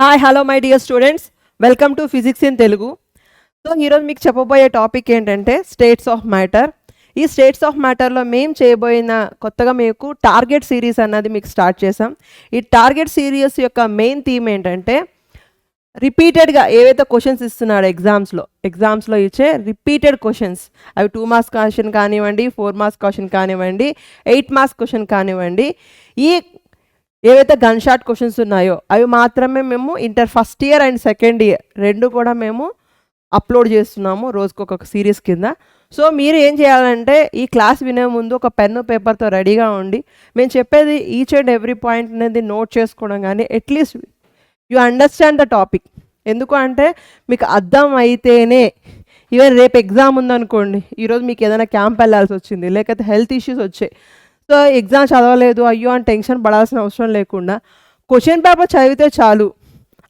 Hi hello my dear students, welcome to physics in Telugu. So ఈరోజు మీకు చెప్పబోయే topic ఏంటంటే స్టేట్స్ ఆఫ్ మ్యాటర్. ఈ స్టేట్స్ ఆఫ్ మ్యాటర్లో మేము చేయబోయిన కొత్తగా మీకు టార్గెట్ సిరీస్ అన్నది మీకు స్టార్ట్ చేసాం. ఈ టార్గెట్ సిరీస్ యొక్క మెయిన్ థీమ్ ఏంటంటే రిపీటెడ్గా ఏవైతే క్వశ్చన్స్ ఇస్తున్నాడు ఎగ్జామ్స్లో ఇచ్చే రిపీటెడ్ క్వశ్చన్స్, అవి 2 మార్క్స్ క్వశ్చన్ కానివ్వండి, 4 మార్క్స్ క్వశ్చన్ కానివ్వండి, 8 మార్క్స్ క్వశ్చన్ కానివ్వండి, ఈ ఏవైతే గన్ షాట్ క్వశ్చన్స్ ఉన్నాయో అవి మాత్రమే మేము inter first year and second year రెండు కూడా మేము అప్లోడ్ చేస్తున్నాము రోజుకొక సిరీస్ కింద. సో మీరు ఏం చేయాలంటే ఈ క్లాస్ వినే ముందు ఒక పెన్ను పేపర్తో రెడీగా ఉండి మేము చెప్పేది ఈచ్ అండ్ ఎవ్రీ పాయింట్ అనేది నోట్ చేసుకోవడం, కానీ at least you understand the topic. ఎందుకు అంటే మీకు అర్థం అయితేనే, ఈవెన్ రేపు ఎగ్జామ్ ఉందనుకోండి, ఈరోజు మీకు ఏదైనా క్యాంప్ వెళ్ళాల్సి వచ్చింది, లేకపోతే హెల్త్ ఇష్యూస్ వచ్చాయి, సో ఎగ్జామ్ చదవలేదు అయ్యో అని టెన్షన్ పడాల్సిన అవసరం లేకుండా క్వశ్చన్ పేపర్ చదివితే చాలు,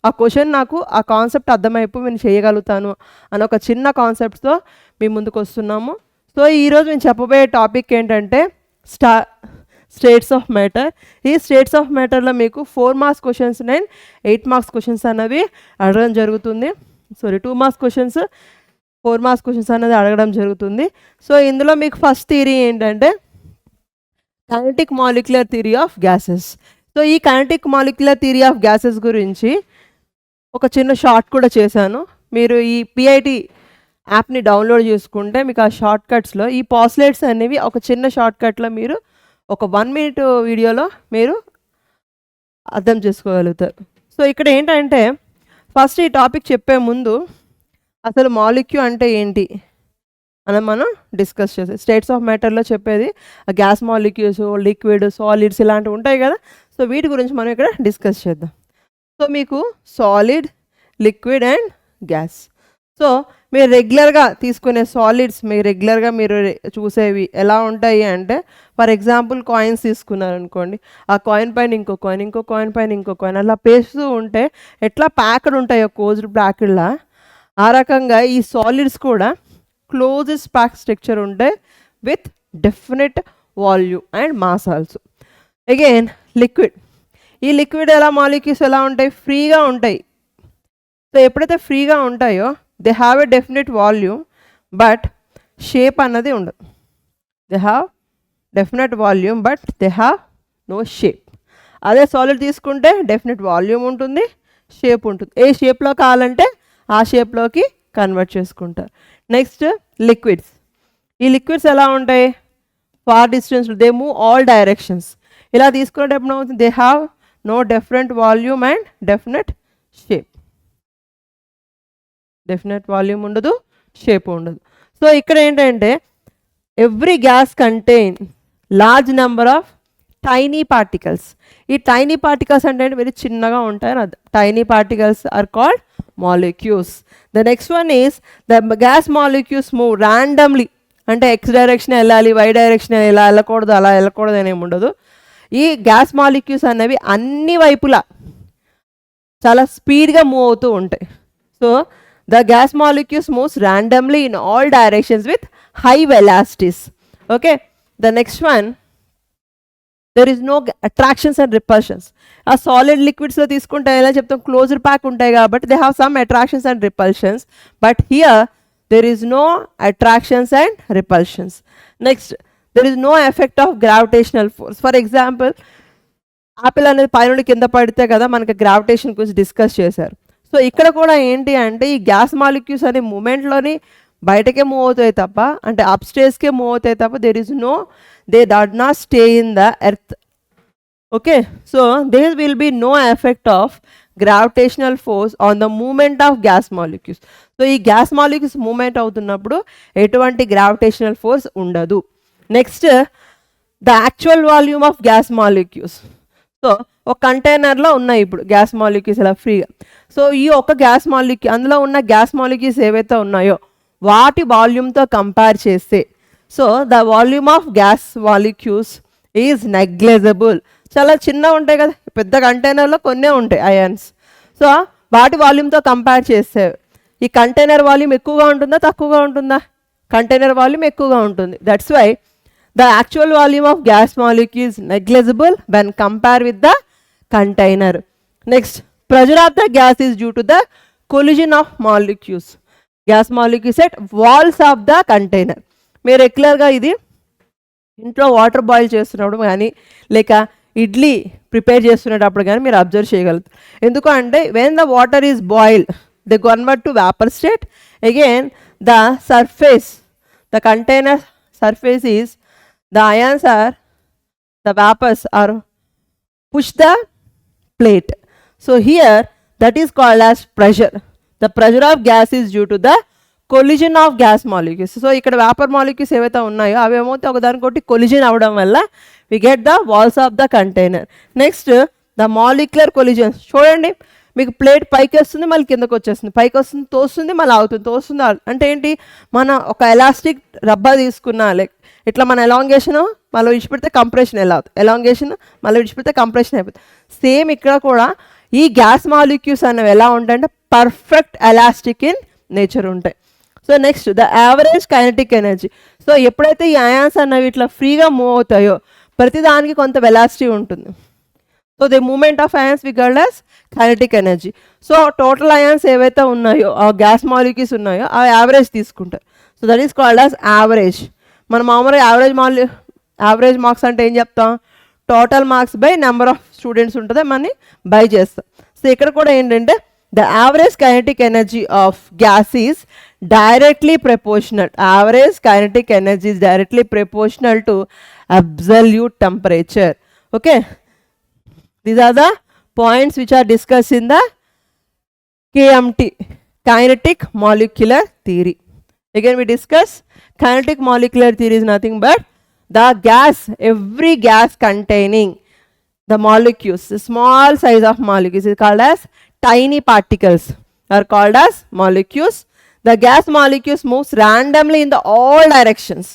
ఆ క్వశ్చన్ నాకు ఆ కాన్సెప్ట్ అర్థమైపు నేను చేయగలుగుతాను అని ఒక చిన్న కాన్సెప్ట్తో మీ ముందుకు వస్తున్నాము. సో ఈరోజు నేను చెప్పబోయే టాపిక్ ఏంటంటే స్టేట్స్ ఆఫ్ మ్యాటర్. ఈ స్టేట్స్ ఆఫ్ మ్యాటర్లో మీకు 4 marks questions and 8 marks questions అనేవి అడగడం జరుగుతుంది. 2 మార్క్స్ క్వశ్చన్స్, 4 మార్క్స్ క్వశ్చన్స్ అనేది అడగడం జరుగుతుంది. సో ఇందులో మీకు ఫస్ట్ థియరీ ఏంటంటే kinetic molecular theory of gases. So ఈ kinetic molecular theory of gases గురించి ఒక చిన్న షార్ట్ కూడా చేశాను. మీరు ఈ పిఐటి యాప్ని డౌన్లోడ్ చేసుకుంటే మీకు ఆ షార్ట్ కట్స్లో ఈ పాస్లేట్స్ అనేవి ఒక చిన్న షార్ట్ కట్లో మీరు ఒక 1 minute వీడియోలో మీరు అర్థం చేసుకోగలుగుతారు. సో ఇక్కడ ఏంటంటే ఫస్ట్ ఈ టాపిక్ చెప్పే ముందు అసలు మాలిక్యూ అంటే ఏంటి అని మనం డిస్కస్ చేస్తాం. స్టేట్స్ ఆఫ్ మ్యాటర్లో చెప్పేది గ్యాస్ మాలిక్యూల్స్, లిక్విడ్, సాలిడ్స్ ఇలాంటివి ఉంటాయి కదా. సో వీటి గురించి మనం ఇక్కడ డిస్కస్ చేద్దాం. సో మీకు solid, liquid and gas. So మీరు రెగ్యులర్గా తీసుకునే సాలిడ్స్, మీరు చూసేవి ఎలా ఉంటాయి అంటే, ఫర్ ఎగ్జాంపుల్ కాయిన్స్ తీసుకున్నారనుకోండి, ఆ కాయిన్ పైన ఇంకో కాయిన్, ఇంకో కాయిన్ పైన ఇంకో కాయిన్ అలా పేస్తూ ఉంటే ఎట్లా ప్యాక్డ్ ఉంటాయో క్లోజ్డ్ ప్యాక్డ్లా, ఆ రకంగా ఈ సాలిడ్స్ కూడా క్లోజెస్ట్ ప్యాక్ స్ట్రక్చర్ ఉంటే with definite volume and mass also. Again liquid, ఈ లిక్విడ్ ఎలా మాలిక్యూల్స్ ఎలా ఉంటాయి, ఫ్రీగా ఉంటాయి. సో ఎప్పుడైతే ఫ్రీగా ఉంటాయో they have a definite volume but shape అన్నది ఉండదు. They have definite volume but they have no shape. అదే సాలిడ్ తీసుకుంటే డెఫినెట్ వాల్యూమ్ ఉంటుంది, షేప్ ఉంటుంది. ఏ షేప్లో కావాలంటే ఆ షేప్లోకి కన్వర్ట్ చేసుకుంటారు. నెక్స్ట్ లిక్విడ్స్, ఈ లిక్విడ్స్ ఎలా ఉంటాయి, far distance, they move all directions. ఇలా తీసుకునేటప్పుడు ఏమవుతుంది, they have no definite volume and definite shape. Definite volume ఉండదు, షేప్ ఉండదు. సో ఇక్కడ ఏంటంటే every gas contain large number of tiny particles. ఈ టైనీ పార్టికల్స్ అంటే వెరీ చిన్నగా ఉంటాయని అర్థం. Tiny particles are called molecules. The next one is the gas molecules move randomly. అంటే ఎక్స్ డైరెక్షన్ వెళ్ళాలి, వై డైరెక్షన్ ఇలా వెళ్ళకూడదు, అలా వెళ్ళకూడదు అనేమి ఉండదు. ఈ గ్యాస్ మాలిక్యూల్స్ అనేవి అన్ని వైపులా చాలా స్పీడ్గా మూవ్ అవుతూ ఉంటాయి. So the gas molecules moves randomly in all directions with high velocities. Okay, the next one, there is no attractions and repulsions. ఆ సాలిడ్ లిక్విడ్స్లో తీసుకుంటే ఎలా చెప్తాం, క్లోజ్డ్ ప్యాక్ ఉంటాయి కాబట్టి they have some attractions and repulsions, but here there is no attractions and repulsions. Next, there is no effect of gravitational force. For example apple అనేది పైనుండి కింద పడితే కదా మనకి గ్రావిటేషన్ గురించి డిస్కస్ చేశారు. సో ఇక్కడ కూడా ఏంటి అంటే ఈ గ్యాస్ మాలిక్యూల్స్ అనే మూమెంట్లోని బయటకే మూవ్ అవుతాయి తప్ప, అంటే అప్ స్టేజ్కే మూవ్ అవుతాయి తప్ప they did not stay in the earth. Okay, so there will be no effect of gravitational force on the movement of gas molecules. So ఈ గ్యాస్ మాలిక్యూల్స్ మూమెంట్ అవుతున్నప్పుడు ఎటువంటి gravitational force ఉండదు. Next, the actual volume of gas molecules. So ఒక కంటైనర్లో ఉన్నాయి ఇప్పుడు gas molecules ఇలా ఫ్రీగా. సో ఈ ఒక గ్యాస్ మాలిక్యూల్, అందులో ఉన్న గ్యాస్ మాలిక్యూల్స్ ఏవైతే ఉన్నాయో వాటి వాల్యూమ్తో కంపేర్ చేస్తే, so the volume of gas molecules is negligible. చాలా చిన్నగా ఉంటాయి కదా, పెద్ద కంటైనర్లో కొన్నే ఉంటాయి అయాన్స్. సో వాటి వాల్యూమ్తో కంపేర్ చేస్తే ఈ కంటైనర్ వాల్యూమ్ ఎక్కువగా ఉంటుందా తక్కువగా ఉంటుందా, కంటైనర్ వాల్యూమ్ ఎక్కువగా ఉంటుంది. That's why the actual volume of gas molecules negligible when compare with the container. Next, pressure of the gas is due to the collision of molecules. Gas molecules at walls of the container. మీరు రెగ్యులర్గా ఇది ఇంట్లో water boil చేస్తున్నప్పుడు కానీ లేక idli prepare చేస్తున్నప్పుడు కానీ మీరు అబ్జర్వ్ చేయగలుగుతారు. ఎందుకు అంటే when the water is boiled they convert to vapour state. Again the surface, the container surface is, the ions are, the vapors are push the plate. So here that is called as pressure. The pressure of gas is due to the collision of gas molecules. So ikkada vapor molecules evaithe unnayo avi emothe okadanikotti collision avadam valla we get the walls of the container. Next the molecular collision. చూడండి మీకు plate పైకి వస్తుంది మళ్ళీ కిందకు వచ్చేస్తుంది, పైకి వస్తుంది తోస్తుంది మళ్ళీ అవుతుంది, తోస్తుంది అంటే ఏంటి, మన ఒక ఎలాస్టిక్ రబ్బర్ తీసుకున్నా లైక్ ఇట్లా మన ఎలాంగేషన్ మళ్ళీ విడిచిపెడితే కంప్రెషన్ ఎలా అవుతుంది, ఎలాంగేషన్ మళ్ళీ విడిచిపెడితే కంప్రెషన్ అయిపోతుంది. సేమ్ ఇక్కడ కూడా ఈ గ్యాస్ మాలిక్యూల్స్ అనేవి ఎలా ఉంటాయంటే పర్ఫెక్ట్ ఎలాస్టిక్ ఇన్ నేచర్ ఉంటాయి. So next the average kinetic energy. So ఎప్పుడైతే ఈ అయాన్స్ అనేవి ఇట్లా ఫ్రీగా మూవ్ అవుతాయో ప్రతిదానికి కొంత వెలాసిటీ ఉంటుంది. So the moment of ions we called as kinetic energy. So total ions ఏవైతే ఉన్నాయో ఆ గ్యాస్ మాలిక్యూల్స్ ఉన్నాయో ఆ యావరేజ్ తీసుకుంటారు. So that is called as average. మనం మామూలుగా యావరేజ్ మార్క్స్ అంటే ఏం చెప్తాం, total marks by number of students ఉంటుంది, మనీ బై చేస్తాం. సో ఇక్కడ కూడా ఏంటంటే the average kinetic energy of gas is directly proportional. Average kinetic energy is directly proportional to absolute temperature. Okay, these are the points which are discussed in the KMT, kinetic molecular theory. Again we discuss kinetic molecular theory is nothing but the gas, every gas containing the molecules, the small size of molecules is called as tiny particles are called as molecules. The gas molecules moves randomly in the all directions.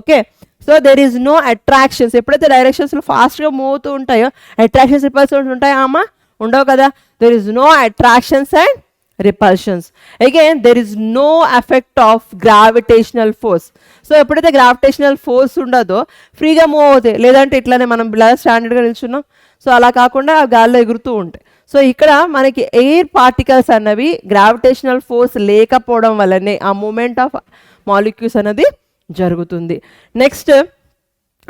Okay, so there is no attractions. ఎప్పుడైతే డైరెక్షన్స్లో ఫాస్ట్గా move అవుతూ ఉంటాయో attractions repulsions ఉంటాయా అమ్మా, ఉండవు కదా. There is no attractions and repulsions. Again there is no effect of gravitational force. So ఎప్పుడైతే గ్రావిటేషనల్ ఫోర్స్ ఉండదో ఫ్రీగా మూవ్ అవుతాయి, లేదంటే ఇట్లానే మనం ఇలా స్టాండర్డ్గా నిల్చున్నాం. సో అలా కాకుండా గాల్లో ఎగురుతూ ఉంటాయి. సో ఇక్కడ మనకి ఎయిర్ పార్టికల్స్ అన్నవి గ్రావిటేషనల్ ఫోర్స్ లేకపోవడం వల్లనే ఆ మూమెంట్ ఆఫ్ మాలిక్యూల్స్ అనేది జరుగుతుంది. నెక్స్ట్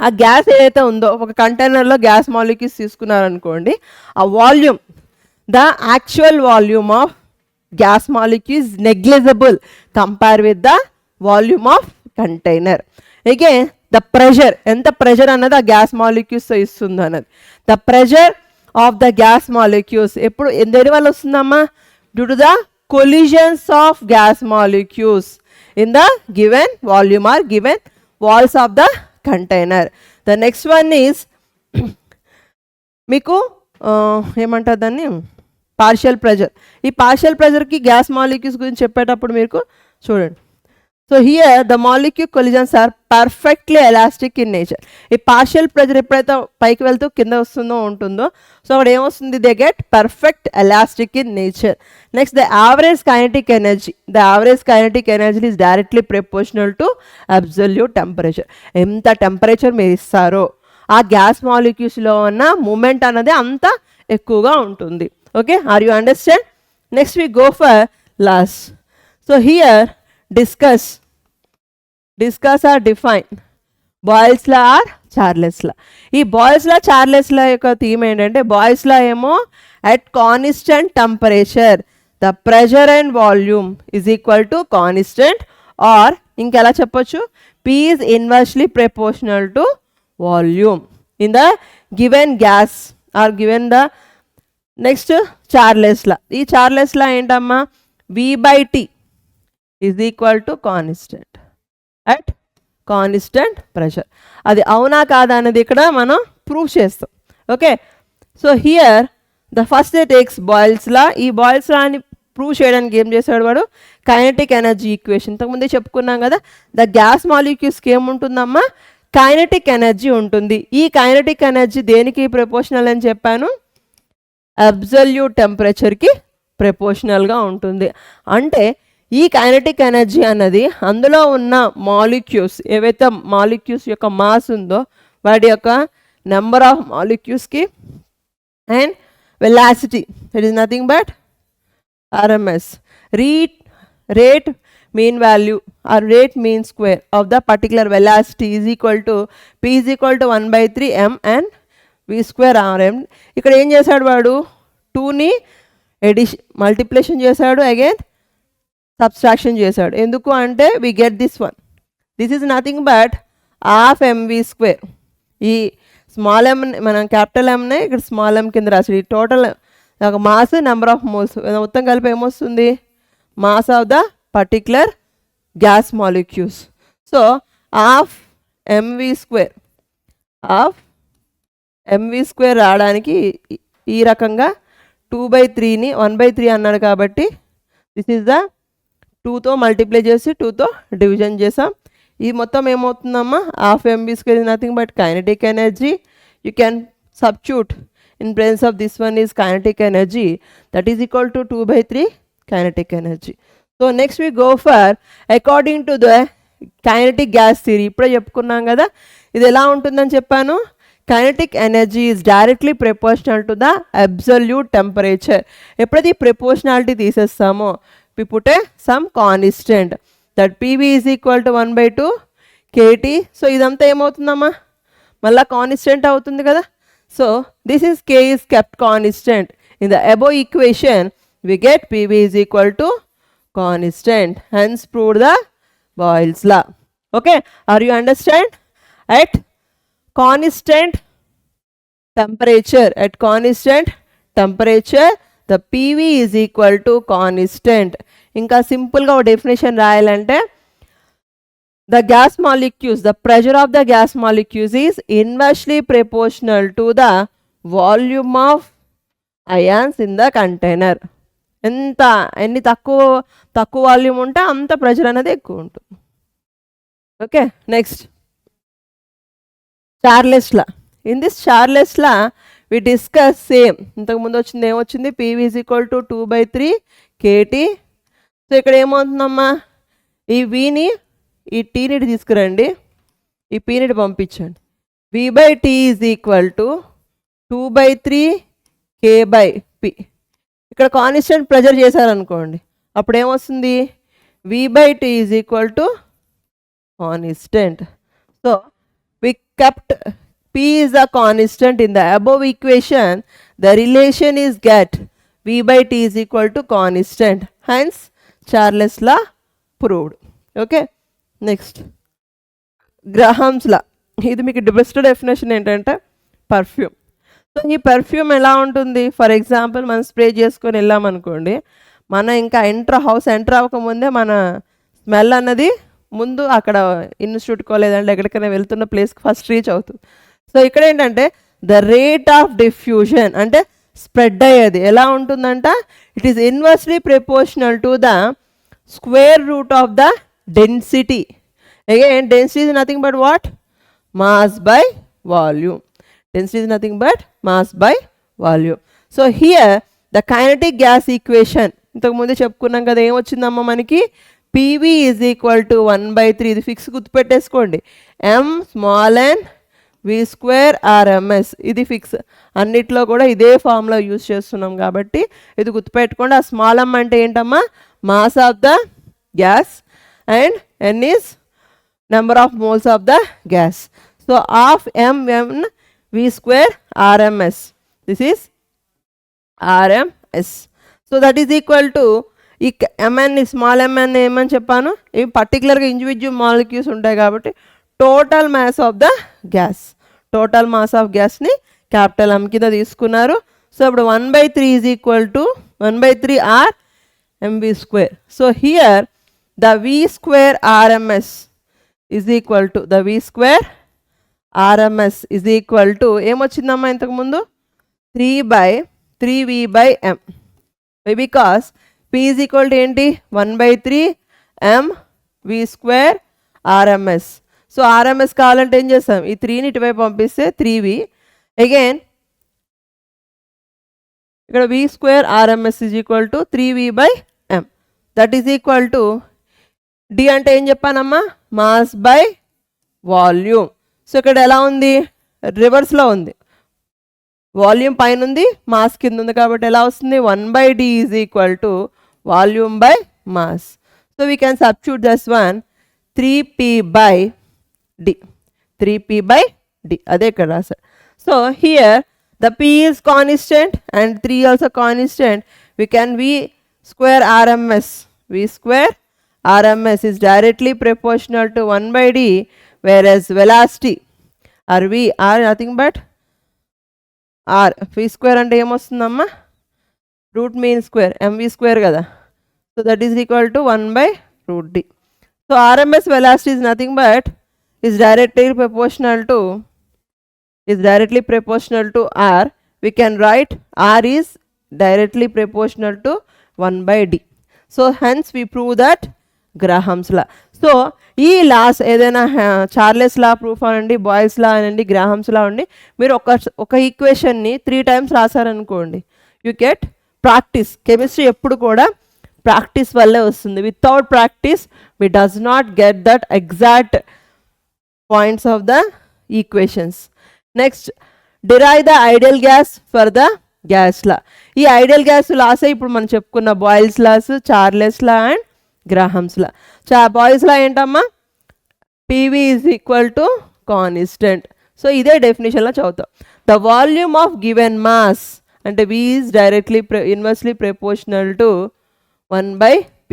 ఆ గ్యాస్ ఏదైతే ఉందో ఒక కంటైనర్లో గ్యాస్ మాలిక్యూల్స్ తీసుకున్నారనుకోండి, ఆ volume, the actual volume of gas molecules negligible compare with the volume of container. Again the pressure, ఎంత ప్రెషర్ అన్నది ఆ గ్యాస్ మాలిక్యూల్స్తో ఇస్తుంది అన్నది. The pressure of the gas molecules ఎప్పుడు దేని వల్ల వస్తుందమ్మా, due to the collisions of gas molecules in the given volume or given walls of the container. The next one is మీకు ఏమంటారు దాన్ని, పార్షియల్ ప్రెషర్. ఈ పార్షియల్ ప్రెషర్కి గ్యాస్ మాలిక్యూల్స్ గురించి చెప్పేటప్పుడు మీకు చూడండి. So here the molecule collisions are perfectly elastic in nature. ఈ పార్షియల్ ప్రెషర్ ఎప్పుడైతే పైకి వెళ్తూ కింద వస్తుందో ఉంటుందో సో అక్కడ ఏమొస్తుంది, they get perfect elastic in nature. Next the average kinetic energy. The average kinetic energy is directly proportional to absolute temperature. ఎంత టెంపరేచర్ మీరు ఇస్తారో ఆ గ్యాస్ మాలిక్యూల్స్లో ఉన్న మూమెంట్ అన్నది అంత ఎక్కువగా ఉంటుంది. Okay, are you understand? Next we go for last. So here discuss or define Boyle's law or Charles law. ఈ బాయిల్స్ లా చార్లెస్ లా యొక్క థీమ్ ఏంటంటే, బాయిల్స్ లా ఏమో at constant temperature the pressure and volume is equal to constant, or ఇంకెలా చెప్పొచ్చు, P is inversely proportional to volume in the given gas or given the next Charles law. ఈ Charles law ఏంటమ్మా, V/T is equal to constant at constant pressure. అది అవునా కాదా అనేది ఇక్కడ మనం ప్రూవ్ చేస్తాం. Okay, so here the first takes boils లా. ఈ బాయిల్స్ లా అని ప్రూవ్ చేయడానికి ఏం చేశాడు వాడు, కైనెటిక్ ఎనర్జీ ఈక్వేషన్ ఇంతకుముందే చెప్పుకున్నాం కదా. ద గ్యాస్ మాలిక్యూల్స్కి ఏముంటుందమ్మా, కైనెటిక్ ఎనర్జీ ఉంటుంది. ఈ కైనెటిక్ ఎనర్జీ దేనికి ప్రపోర్షనల్ అని చెప్పాను, అబ్సల్యూట్ టెంపరేచర్కి ప్రపోర్షనల్గా ఉంటుంది. అంటే ఈ కైనెటిక్ ఎనర్జీ అన్నది అందులో ఉన్న మాలిక్యూల్స్ ఏవైతే మాలిక్యూల్స్ యొక్క మాస్ ఉందో వాటి యొక్క నెంబర్ ఆఫ్ మాలిక్యూల్స్కి and velocity, it is nothing but RMS. Rate mean value or rate mean square of the particular velocity is equal to P is equal to 1 by 3 m and V square RM. ఇక్కడ ఏం చేశాడు వాడు 2ని multiplication చేశాడు, again subtraction చేశాడు. ఎందుకు అంటే we get this one, this is nothing but half MV square. ఈ స్మాల్ ఎమ్ మనం క్యాపిటల్ ఎమ్నే ఇక్కడ స్మాల్ ఎమ్ కింద రాసాడు. ఈ టోటల్ ఒక మాస్ నెంబర్ ఆఫ్ మోల్స్ మొత్తం కలిపి ఏమొస్తుంది, mass of the particular gas molecules. So half MV square, half MV square రావడానికి ఈ రకంగా 2/3ని 1/3 అన్నాడు కాబట్టి దిస్ ఈజ్ ద 2తో మల్టిప్లై చేసి 2తో డివిజన్ చేసాం. ఈ మొత్తం ఏమవుతుందమ్మా, half MV square is nothing but kinetic energy. You can substitute in presence of this one is kinetic energy, that is equal to 2/3 kinetic energy. So next we go for according to the kinetic gas theory. ఇప్పుడే చెప్పుకున్నాం కదా ఇది ఎలా ఉంటుందని చెప్పాను. kinetic energy is directly proportional to the absolute temperature. ఎప్పుడైతే proportionality తీసేస్తామో we put a some constant that PV is equal to 1/2 kT. So ఇదంతా ఏమవుతుందమ్మా, మళ్ళీ కాన్స్టెంట్ అవుతుంది కదా. So this is K is kept constant. In the above equation we get PV is equal to constant, hence proved the Boyle's law. Okay, are you understand? At constant temperature, the PV is equal to constant. ఇంకా సింపుల్గా ఒక definition రాయాలంటే the gas molecules, the pressure of the gas molecules is inversely proportional to the volume of ions in the container. ఎన్ని తక్కువ volume ఉంటే అంత pressure అనేది ఎక్కువ ఉంటుంది. Okay, next Charles law. In this Charles law we discuss same ఇంతకుముందు వచ్చింది ఏమొచ్చింది, PV is equal to 2/3 kT. సో ఇక్కడ ఏమవుతుందమ్మా, ఈ వీని ఈ టీని తీసుకురండి, ఈ పీని పంపించండి. V/T is equal to 2/3 K/P. ఇక్కడ కాన్స్టెంట్ ప్రెజర్ చేశారనుకోండి, అప్పుడు ఏమొస్తుంది, V/T is equal to constant. So we kept P is a constant in the above equation. The relation is get V/T is equal to constant. Hence Charles law proved. Okay. Next Graham's law. ఇది మీకు best definition ఏంటంటే perfume. So ఈ perfume ఎలా ఉంటుంది, for example మనం spray చేసుకొని వెళ్ళామనుకోండి, మన ఇంకా హౌస్ ఎంటర్ అవ్వకముందే మన స్మెల్ అన్నది ముందు అక్కడ ఇన్స్టిట్యూట్కో లేదంటే ఎక్కడికైనా వెళ్తున్న ప్లేస్కి ఫస్ట్ రీచ్ అవుతుంది. సో ఇక్కడ ఏంటంటే ద రేట్ ఆఫ్ డిఫ్యూజన్ అంటే స్ప్రెడ్ అయ్యేది ఎలా ఉంటుందంట, it is inversely proportional to the square root of the density. Again density is nothing but what, mass by volume. Density is nothing but mass by volume. So here the kinetic gas equation ఇంతకు ముందే చెప్పుకున్నాం కదా, ఏమొచ్చిందమ్మా మనకి, PV is equal to 1/3. ఇది fix గుర్తుపెట్టేసుకోండి, m small n V square RMS. ఇది fix, అన్నిట్లో కూడా ఇదే ఫార్ములా యూజ్ చేస్తున్నాం కాబట్టి ఇది గుర్తుపెట్టుకోండి. ఆ స్మాల్ m అంటే ఏంటమ్మా, mass of the gas and n is number of moles of the gas. So half m V square RMS, this is RMS. So that is equal to ఈ mn small mn ఏమని చెప్పాను, ఇవి పర్టికులర్గా individual molecules ఉంటాయి కాబట్టి total mass of the gas, total mass of గ్యాస్ని capital M కింద తీసుకున్నారు. సో ఇప్పుడు 1/3 is equal to 1/3 R mv square. So here the V square RMS is equal to the V square RMS is equal to ఏమొచ్చిందమ్మా ఇంతకుముందు 3/3V/M. Because P is equal to ఏంటి 1/3 M V square RMS. So RMS కావాలంటే ఏం చేస్తాం, ఈ 3ని ఇటువైపు పంపిస్తే 3V. Again ఇక్కడ V square RMS is equal to 3V/M. That is equal to D అంటే ఏం చెప్పానమ్మా, మాస్ బై వాల్యూమ్. సో ఇక్కడ ఎలా ఉంది, రివర్స్లో ఉంది, వాల్యూమ్ పైన ఉంది, మాస్ కింద ఉంది, కాబట్టి ఎలా వస్తుంది 1/d is equal to volume by mass. So we can substitute this one 3p/d 3p/d అదే ఇక్కడ రాశారు. So here the p is constant and 3 also constant. We can v square RMS. V square RMS is directly proportional to 1/d, whereas velocity or v are nothing but r. V square అంటే ఏమొస్తుందమ్మా, root mean square mv square కదా. So that is equal to 1/√d. సో RMS velocity is nothing but is directly proportional to r. We can write r is directly proportional to 1/d. So hence we prove that Graham's law. So ఈ laws ఏదైనా Charles law proof అనండి, Boyle's law అనండి, Graham's law అండి, మీరు ఒక ఈక్వేషన్ని 3 times రాశారనుకోండి, you get practice. Chemistry ఎప్పుడు కూడా ప్రాక్టీస్ వల్లే వస్తుంది. Without practice we does not get that exact points of the equations. Next derive the ideal gas for the gas law. ఈ ఐడియల్ గ్యాస్ లాసే ఇప్పుడు మనం చెప్పుకున్న Boyle's laws, Charles law and Graham's law. Boyle's లా ఏంటమ్మా, PV is equal to constant. So ఇదే డెఫినేషన్లో చదువుతాం. The volume of given mass అంటే V is directly inversely proportional to 1/p.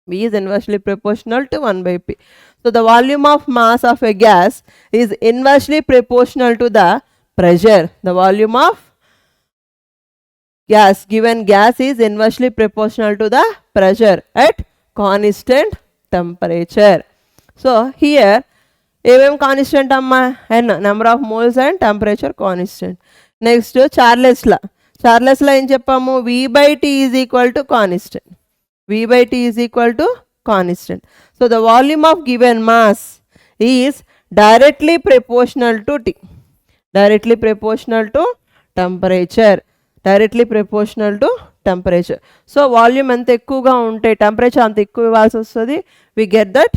V is inversely proportional to 1/p. So the volume of mass of a gas is inversely proportional to the pressure. The volume of given gas is inversely proportional to the pressure at constant temperature. So here ఏమేం constant అమ్మా, n number of moles and temperature constant. Next Charles law. Charles లా ఏం చెప్పాము, v/t is equal to constant. v/t is equal to constant. So the volume of given mass is directly proportional to T, directly proportional to temperature, directly proportional to temperature. So volume ఎంత ఎక్కువగా ఉంటే temperature అంత ఎక్కువ ఇవ్వాల్సి వస్తుంది. we get that.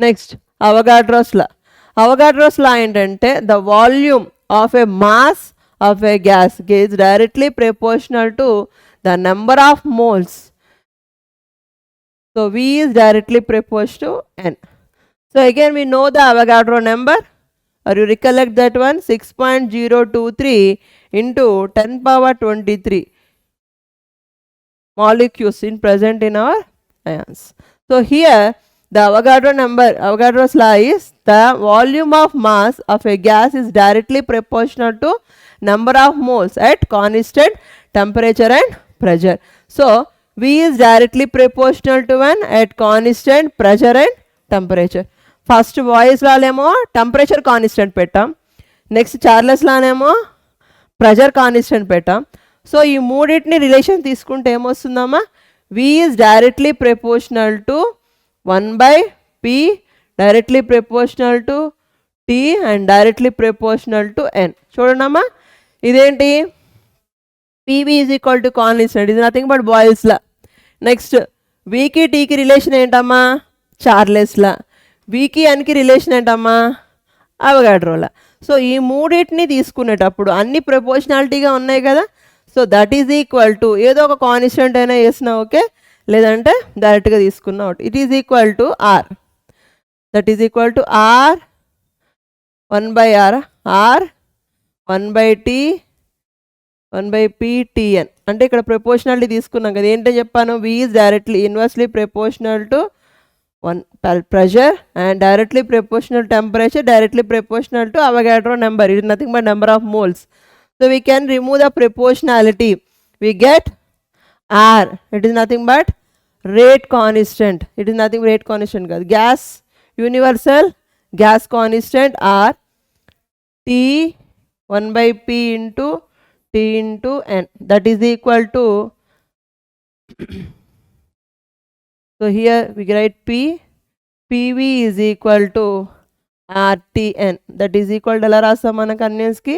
Next Avogadro's law. Avogadro's law ఏంటంటే the volume of a mass of a gas is directly proportional to the number of moles. So V is directly proportional to N. So again we know the Avogadro number, or you recollect that one, 6.023 into 10^23 molecules in present in our ions. So here the Avogadro number, Avogadro's law is the volume of mass of a gas is directly proportional to number of moles at constant temperature and pressure. So V is directly proportional to 1 at constant pressure and temperature. First Boyle's లానేమో temperature constant పెట్టాం, next Charles లానేమో pressure constant పెట్టాం. So ఈ మూడింటిని relation తీసుకుంటే ఏమొస్తుందమ్మా, V is directly proportional to 1/p, directly proportional to T and directly proportional to N. చూడండమ్మా, ఇదేంటి, PV is equal to constant, ఇది nothing but Boyle's law. Next వీకి టీకి రిలేషన్ ఏంటమ్మా, చార్లెస్ లా. వీకి ఎన్కి రిలేషన్ ఏంటమ్మా, అవగాడ్రో లా. సో ఈ మూడింటిని తీసుకునేటప్పుడు అన్ని ప్రపోర్షనాలిటీగా ఉన్నాయి కదా. So that is equal to ఏదో ఒక కాన్స్టెంట్ అయినా వేసినా ఓకే, లేదంటే డైరెక్ట్గా తీసుకున్నా ఒకటి. It is equal to R. That is equal to R 1/R, R 1/T 1/p/Tn. అంటే ఇక్కడ ప్రపోర్షనాలిటీ తీసుకున్నాం కదా, ఏంటో చెప్పాను, V is directly inversely proportional to 1 pressure and directly proportional temperature, directly proportional to Avogadro number. It is nothing but number of moles. So we can remove the proportionality. We get R. It is nothing but rate constant. It is nothing rate constant kaadu. Gas universal gas constant R T 1/p into T into N. That is equal to so here we write P. PV is equal to RTN. That is equal to ఎలా రాస్తాం మన convenience కి,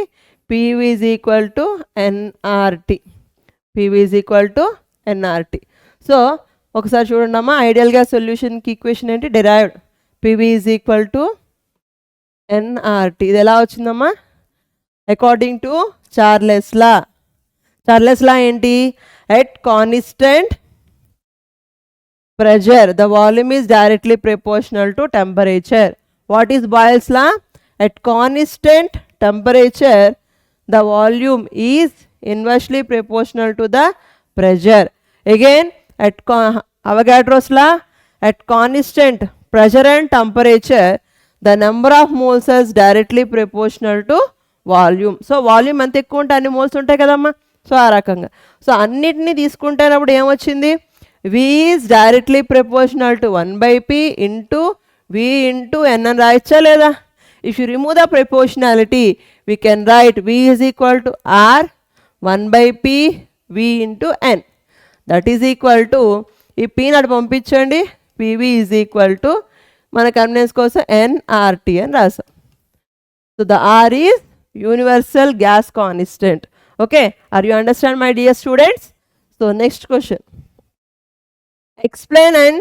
PV is equal to NRT. PV is equal to NRT. So ఒకసారి చూడండి అమ్మా, ideal gas సొల్యూషన్కి equation ఏంటి, derived PV is equal to NRT. ఇది ఎలా వచ్చిందమ్మా, according to Charles law. Charles law ఏంటి? At constant pressure the volume is directly proportional to temperature. What is Boyle's law? At constant temperature the volume is inversely proportional to the pressure. Again at Avogadro's law, at constant pressure and temperature the number of moles is directly proportional to volume. So volume ఎంత ఎక్కువ ఉంటే అన్ని moles ఉంటాయి కదమ్మా. So ఆ రకంగా so అన్నిటినీ తీసుకుంటేనప్పుడు ఏమొచ్చింది? V is directly proportional to 1/p into V into n అని రాయచ్చా లేదా? If you remove the proportionality we can write V is equal to R 1/p V into n. That is equal to ఈ p నాటి పంపించండి. PV is equal to మన convenience కోసం nRT అని రాసాం. So the R is universal gas constant. Okay, are you understand my dear students? So next question. Explain and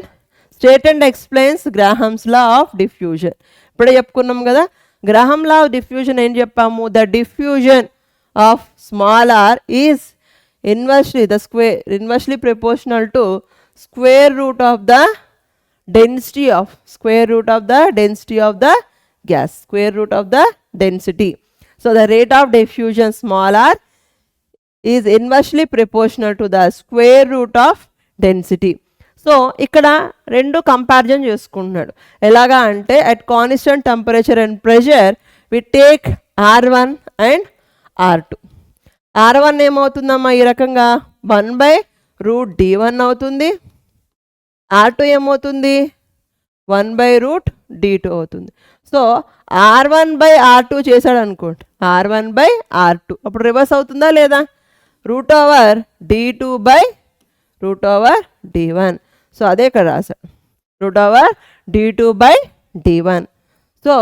state and explains Graham's law of diffusion. ఇప్పుడే చెప్పుకున్నాం కదా Graham law of diffusion ఏం చెప్పాము? The diffusion of small R is inversely proportional to square root of the density of gas, square root of the density. So the rate of diffusion small r is inversely proportional to the square root of density. So ఇక్కడ రెండు comparison చేసుకుంటున్నాడు. ఎలాగా అంటే at constant temperature and pressure we take R1 and R2. R1 ఏమవుతుందమ్మా ఈ రకంగా 1/√d1 అవుతుంది. R2 ఏమవుతుంది? 1/√d2 అవుతుంది. సో R1/R2 చేశాడు అనుకోండి, R1/R2 అప్పుడు రివర్స్ అవుతుందా లేదా? √d2/√d1. సో అదే ఇక్కడ రాశాడు √d2/d1. So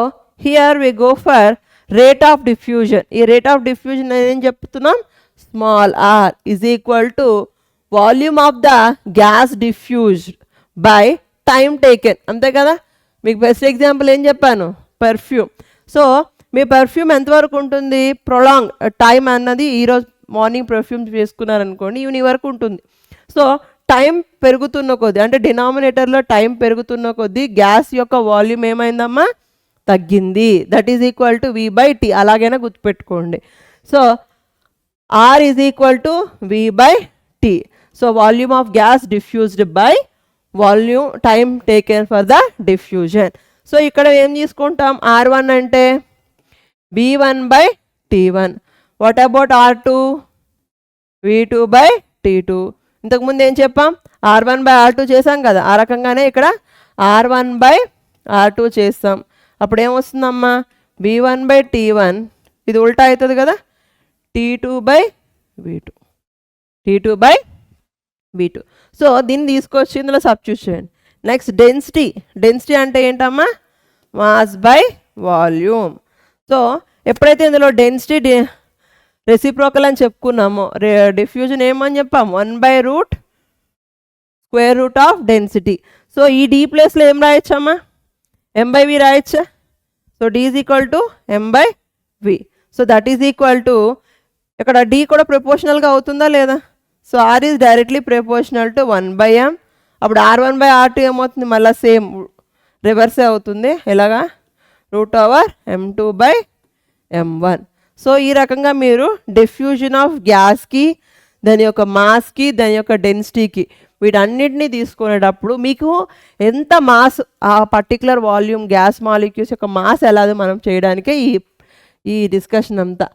here we go for rate of diffusion. ఈ రేట్ ఆఫ్ డిఫ్యూజన్ ఏం చెప్తున్నాం? Small R is equal to volume of the gas diffused by time taken. అంతే కదా. మీకు బెస్ట్ ఎగ్జాంపుల్ ఏం చెప్పాను? పర్ఫ్యూమ్. సో మీ పర్ఫ్యూమ్ ఎంతవరకు ఉంటుంది? ప్రొలాంగ్ టైం అన్నది ఈరోజు మార్నింగ్ పర్ఫ్యూమ్ చేసుకున్నారనుకోండి ఈవినింగ్ వరకు ఉంటుంది. సో టైం పెరుగుతున్న కొద్దీ అంటే డినామినేటర్లో టైం పెరుగుతున్న కొద్దీ గ్యాస్ యొక్క వాల్యూమ్ ఏమైందమ్మా? తగ్గింది. That is equal to V/T. అలాగైనా గుర్తుపెట్టుకోండి. So R is equal to V/T. So volume of gas diffused by volume time taken for the diffusion. So ఇక్కడ ఏం తీసుకుంటాం? R1 అంటే V1/T1. What about R2? V2/T2. ఇంతకుముందు ఏం చెప్పాం? R1/R2 చేసాం కదా. ఆ రకంగానే ఇక్కడ R1/R2 చేస్తాం. అప్పుడు ఏమొస్తుందమ్మా? V1/T1. ఇది ఉల్టా అవుతుంది కదా. T2/V2. సో దీన్ని తీసుకొచ్చి ఇందులో సబ్స్టిట్యూట్ చేయండి. Next density. డెన్సిటీ అంటే ఏంటమ్మా? Mass by volume. సో ఎప్పుడైతే ఇందులో డెన్సిటీ రెసిప్రోకల్ అని చెప్పుకున్నామో డిఫ్యూజన్ ఏమని చెప్పాము? 1/√² ఆఫ్ డెన్సిటీ. సో ఈ D ప్లేస్లో ఏం రాయొచ్చమ్మా? M/V రాయొచ్చా? So D is equal to M/V. So that is equal to ఇక్కడ D కూడా ప్రపోర్షనల్గా అవుతుందా లేదా? So R is directly proportional to 1/m. అప్పుడు R1/R2 ఏమవుతుంది? మళ్ళీ సేమ్ రివర్సే అవుతుంది. ఎలాగా? √M2/m1. సో ఈ రకంగా మీరు డిఫ్యూజన్ ఆఫ్ గ్యాస్కి, దాని యొక్క మాస్కి, దాని యొక్క డెన్సిటీకి వీటన్నిటిని తీసుకునేటప్పుడు మీకు ఎంత మాస్ ఆ పర్టికులర్ వాల్యూమ్ గ్యాస్ మాలిక్యూల్స్ యొక్క మాస్ ఎలాగో మనం చేయడానికే ఈ డిస్కషన్ అంతా.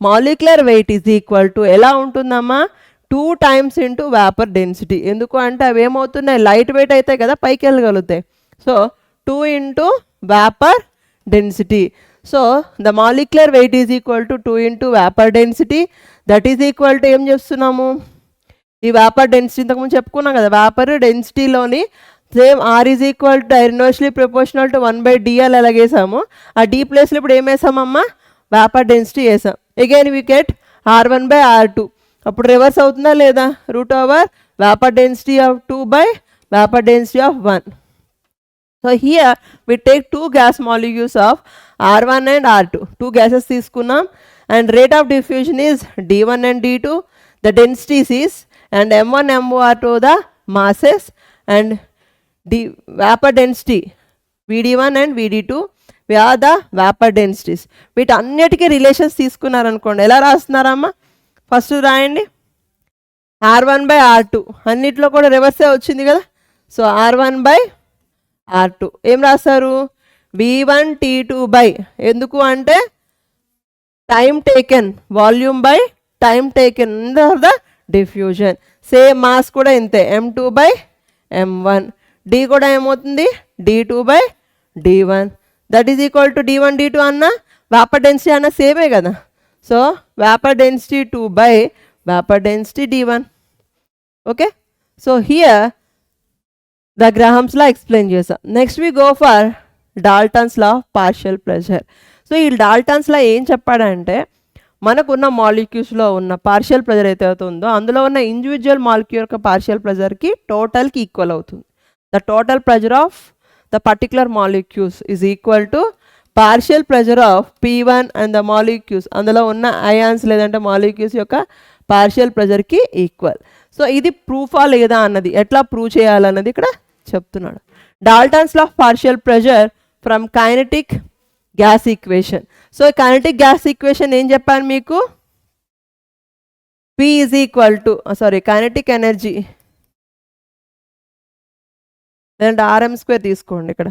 Molecular weight is equal to ఎలా ఉంటుందమ్మా? 2 times ఇంటూ వేపర్ డెన్సిటీ. ఎందుకు అంటే అవి ఏమవుతున్నాయి? లైట్ వెయిట్ అయితే కదా పైకి వెళ్ళగలుగుతాయి. So 2 into vapour density. So the molecular weight is equal to 2 into vapour density. That is equal to ఏం చేస్తున్నాము? ఈ వేపర్ డెన్సిటీ ఇంతకుముందు చెప్పుకున్నాం కదా. వేపర్ డెన్సిటీలోని same R is equal to inversely proportional to 1/dl ఎలాగేసాము. ఆ D ప్లేస్లో ఇప్పుడు ఏం వేసామమ్మా? వేపర్ డెన్సిటీ వేసాం. Again we get R1/R2. అప్పుడు రివర్స్ అవుతుందా లేదా? √వేపర్ డెన్సిటీ ఆఫ్ 2/వేపర్ density of 1. So here we take 2 gas molecules of R1 and R2. 2 gases తీసుకున్నాం and rate of diffusion is d1 and d2, the densities is, and m1 m2 are to the masses, and vapor density vd1 and vd2 we are the vapor densities. వీటన్నిటికీ relations తీసుకున్నారనుకోండి, ఎలా రాస్తున్నారమ్మా? First రాయండి r1/r2, అన్నిట్లో కూడా రివర్సే వచ్చింది కదా. So r1/r2 ఏం రాస్తారు? v1t2 by, ఎందుకు అంటే time taken, volume by time taken in the diffusion. Same mass కూడా ఇంతే, m2/m1, d కూడా ఏమవుతుంది? d2/d1, that is equal to d1 d2 అన్న వేపర్ డెన్సిటీ అన్న సేమే కదా. So vapour density 2 vapour density d1. Okay, so here the Graham's law explain చేసాం. Next we go for Dalton's law of partial pressure. So ఈ Dalton's law ఏం చెప్పాడంటే, మనకున్న మాలిక్యూల్స్లో ఉన్న పార్షియల్ ప్రెజర్ అయితే ఉందో అందులో ఉన్న ఇండివిజువల్ మాలిక్యూల్ యొక్క పార్షియల్ ప్రెజర్కి టోటల్కి ఈక్వల్ అవుతుంది. The total pressure of the particular molecules is equal to partial pressure of P1 and the molecules, అందులో ఉన్న అయాన్స్ లేదంటే మాలిక్యూల్స్ యొక్క పార్షియల్ ప్రెజర్కి ఈక్వల్. సో ఇది ప్రూఫా లేదా అన్నది, ఎట్లా ప్రూవ్ చేయాలన్నది ఇక్కడ చెప్తున్నాడు. Dalton's law of partial pressure from kinetic gas equation. So kinetic gas equation ఏం చెప్పాను మీకు? P is equal to kinetic energy లేదంటే RM² తీసుకోండి ఇక్కడ.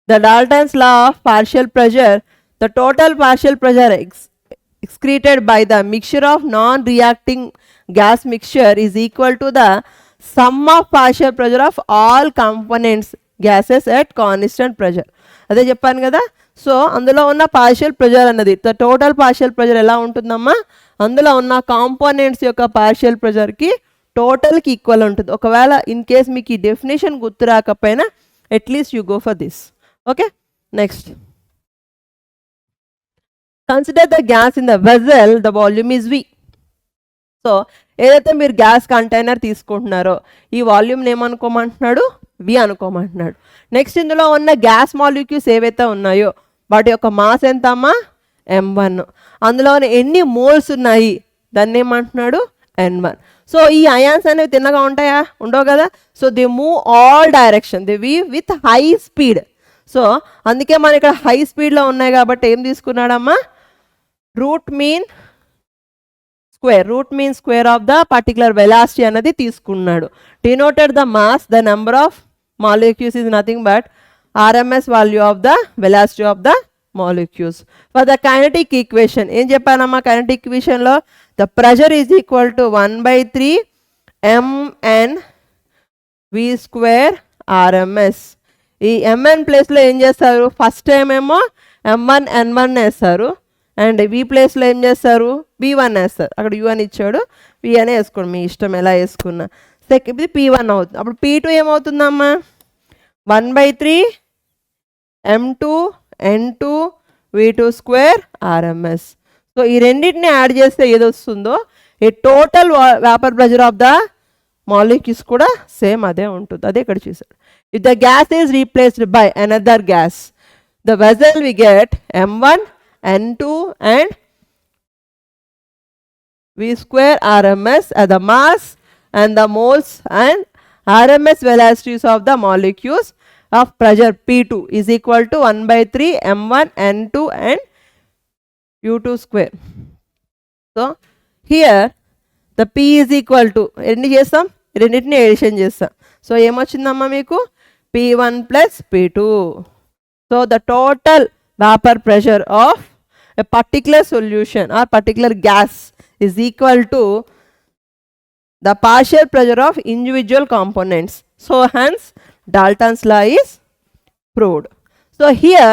The Dalton's law of partial pressure, the total partial pressure excreted by the mixture of non-reacting gas mixture is equal to the sum of partial pressure of all components gases at constant pressure. అదే చెప్పాను కదా. So అందులో ఉన్న partial pressure అన్నది the total partial pressure ఎలా ఉంటుందమ్మా? అందులో ఉన్న కాంపోనెంట్స్ యొక్క పార్షియల్ ప్రెజర్కి టోటల్కి ఈక్వల్ ఉంటుంది. ఒకవేళ ఇన్ కేస్ మీకు ఈ డెఫినేషన్ గుర్తు రాకపోయినా at least you go for this. Okay, next consider the gas in the vessel, the volume is V. So ఏదైతే మీరు గ్యాస్ కంటైనర్ తీసుకుంటున్నారో ఈ వాల్యూమ్ని ఏమనుకోమంటున్నాడు? V అనుకోమంటున్నాడు. నెక్స్ట్ ఇందులో ఉన్న గ్యాస్ మాలిక్యూల్స్ ఏవైతే ఉన్నాయో వాటి యొక్క మాస్ ఎంత అమ్మా? m1. అందులో ఎన్ని మోల్స్ ఉన్నాయి దాన్ని ఏమంటున్నాడు? n1. సో ఈ అయాన్స్ అనేవి తిన్నగా ఉంటాయా? ఉండవు కదా. So they move all direction, they weave with high speed. So అందుకే మన ఇక్కడ హై స్పీడ్లో ఉన్నాయి కాబట్టి ఏం తీసుకున్నాడమ్మా? Root mean square of the particular velocity అన్నది తీసుకున్నాడు. Denoted the mass, the number of molecules is nothing but RMS value of the velocity of the molecules. For the kinetic equation ఏం చెప్పానమ్మా? కైనెటిక్ ఈక్వేషన్లో the pressure is equal to 1/3 mn v² RMS. ఈ mn ప్లేస్లో ఏం చేస్తారు? First time ఏమో m1 n1 వేస్తారు, and v ప్లేస్లో ఏం చేస్తారు? v1 వేస్తారు. అక్కడ u అని ఇచ్చాడు, v అనే వేసుకోండి, మీ ఇష్టం ఎలా వేసుకున్నా. ఇది P1 అవుతుంది. అప్పుడు P2 ఏమవుతుందమ్మా? 1/3 m2 n2 v² RMS. So ఈ రెండింటిని యాడ్ చేస్తే ఏది వస్తుందో ఈ total vapour pressure of the molecules కూడా సేమ్ అదే ఉంటుంది. అదే ఇక్కడ చూసాడు. If the gas is replaced by another gas, the vessel we get m1 n2 and v² RMS as the mass and the moles and RMS velocities of the molecules of pressure P2 is equal to 1/3 m1 n2 and u². So here the P is equal to ఎన్ని చేస్తాం? రెండింటిని edition చేస్తాం. So ఏమొచ్చిందమ్మా మీకు? P1 plus P2. So the total vapor pressure of a particular solution or particular gas is equal to the partial pressure of individual components. So hence Dalton's law is proved. So here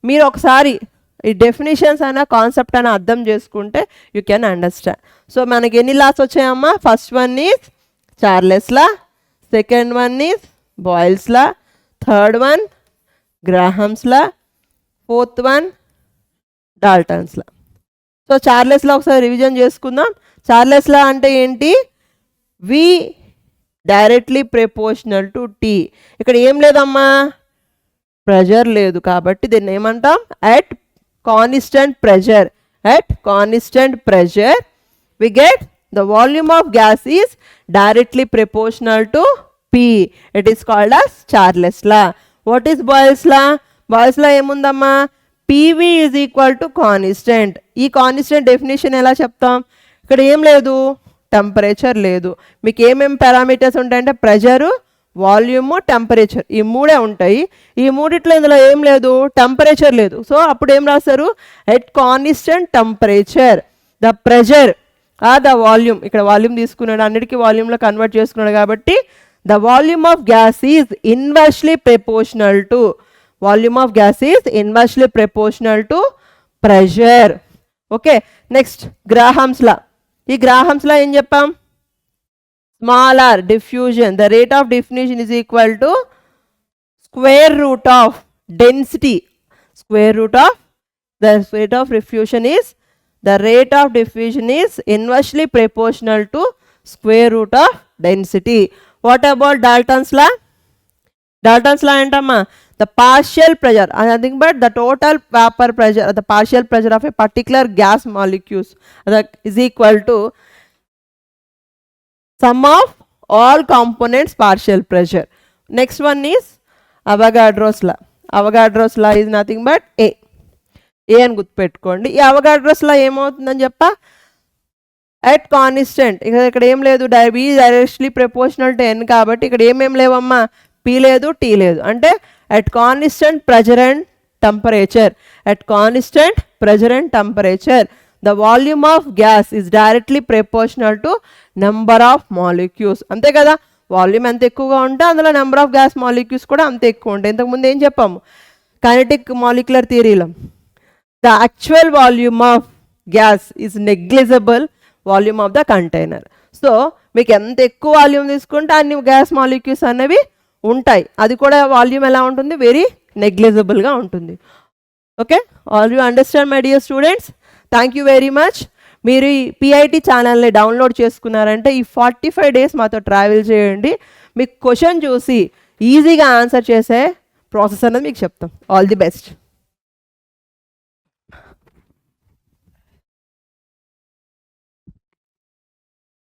మీరు ఒకసారి ఈ definitions అయినా concept అయినా అర్థం చేసుకుంటే you can understand. So మనకి ఎన్ని laws వచ్చాయమ్మా? First one is Charles law, second one is Boyle's law, third one Graham's law, fourth one Dalton's law. So Charles law ఒకసారి రివిజన్ చేసుకుందాం. చార్లెస్ లా అంటే ఏంటి? V directly proportional to T. ఇక్కడ ఏం లేదమ్మా? ప్రెజర్ లేదు కాబట్టి దీన్ని ఏమంటాం? At constant pressure at constant pressure, we get the volume of gas is directly proportional to P. It is called as Charles law. What is Boyle's law? Boyle's law ఏముందమ్మా? PV is equal to constant. ఈ constant definition ఎలా చెప్తాం? ఇక్కడ ఏం లేదు, temperature లేదు. మీకు ఏమేమి పారామీటర్స్ ఉంటాయంటే ప్రెషరు, వాల్యూము, టెంపరేచర్, ఈ మూడే ఉంటాయి. ఈ మూడిట్లో ఇందులో ఏం లేదు, టెంపరేచర్ లేదు. సో అప్పుడు ఏం రాస్తారు? At constant temperature the pressure the volume, ఇక్కడ వాల్యూమ్ తీసుకున్నాడు, అన్నిటికీ వాల్యూమ్లో కన్వర్ట్ చేసుకున్నాడు కాబట్టి the volume of gas is inversely proportional to, volume of gas is inversely proportional to pressure. Okay, next Graham's law. ఈ గ్రాహమ్స్ లా ఏం చెప్పాం? Small R diffusion, the rate of diffusion is equal to square root of density. Square root of the rate of diffusion is, the rate of diffusion is inversely proportional to square root of density. What about Dalton's law? Dalton's law ఏంటమ్మా? The partial pressure, nothing but the total vapor pressure, the partial pressure of a particular gas molecules is equal to sum of all components partial pressure. Next one is Avogadro's law. Avogadro's law is nothing but A. ఏ అని గుర్తుపెట్టుకోండి. ఈ Avogadro's లా ఏమవుతుందని చెప్పా? At constant, ఇక్కడ ఏం లేదు, be directly proportional to ఎన్ కాబట్టి ఇక్కడ ఏమేం లేవమ్మా? పి లేదు, టీ లేదు. అంటే at constant pressure and temperature, at constant pressure and temperature the volume of gas is directly proportional to number of molecules. అంతే కదా, వాల్యూమ్ ఎంత ఎక్కువగా ఉంటే అందులో నెంబర్ ఆఫ్ గ్యాస్ మాలిక్యూల్స్ కూడా అంత ఎక్కువ ఉంటాయి. ఇంతకుముందు ఏం చెప్పాము కైనెటిక్ మాలిక్యులర్ థియరీలో? The actual volume of gas is negligible volume of the container. So మీకు ఎంత ఎక్కువ వాల్యూమ్ తీసుకుంటే అన్ని గ్యాస్ మాలిక్యూల్స్ అనేవి ఉంటాయి. అది కూడా వాల్యూమ్ ఎలా ఉంటుంది? వెరీ నెగ్లిజిబుల్గా ఉంటుంది. Okay, all you understand my dear students? Thank you very much. మీరు ఈ పిఐటి ఛానల్ని డౌన్లోడ్ చేసుకున్నారంటే ఈ 45 days మాతో ట్రావెల్ చేయండి. మీకు క్వశ్చన్ చూసి ఈజీగా ఆన్సర్ చేసే ప్రాసెస్ అనేది మీకు చెప్తాం. All the best.